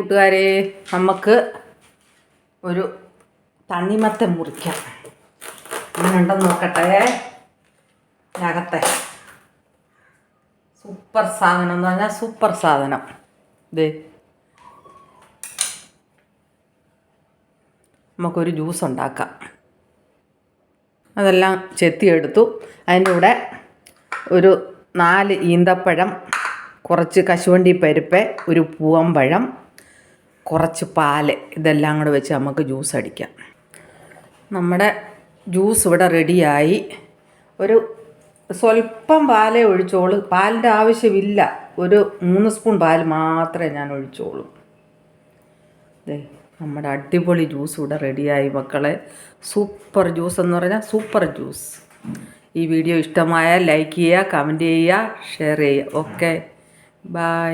കൂട്ടുകാരെ, നമുക്ക് ഒരു തണ്ണിമത്തൻ മുറിക്കാം. അങ്ങനെയുണ്ടെന്ന് നോക്കട്ടെ. അകത്തെ സൂപ്പർ സാധനം എന്ന് പറഞ്ഞാൽ സൂപ്പർ സാധനം. ഇത് നമുക്കൊരു ജ്യൂസ് ഉണ്ടാക്കാം. അതെല്ലാം ചെത്തിയെടുത്തു. അതിൻ്റെ കൂടെ ഒരു 4 ഈന്തപ്പഴം, കുറച്ച് കശുവണ്ടി പരിപ്പ്, ഒരു പൂവമ്പഴം, കുറച്ച് പാല്, ഇതെല്ലാം കൂടെ വെച്ച് നമുക്ക് ജ്യൂസ് അടിക്കാം. നമ്മുടെ ജ്യൂസ് ഇവിടെ റെഡിയായി. ഒരു സ്വല്പം പാലേ ഒഴിച്ചോളൂ. പാലിൻ്റെ ആവശ്യമില്ല. ഒരു 3 സ്പൂൺ പാൽ മാത്രമേ ഞാൻ ഒഴിച്ചോളൂ. നമ്മുടെ അടിപൊളി ജ്യൂസ് ഇവിടെ റെഡിയായി മക്കളെ. സൂപ്പർ ജ്യൂസ് എന്ന് പറഞ്ഞാൽ സൂപ്പർ ജ്യൂസ്. ഈ വീഡിയോ ഇഷ്ടമായാൽ ലൈക്ക് ചെയ്യുക, കമൻറ്റ് ചെയ്യുക, ഷെയർ ചെയ്യുക. Okay, by.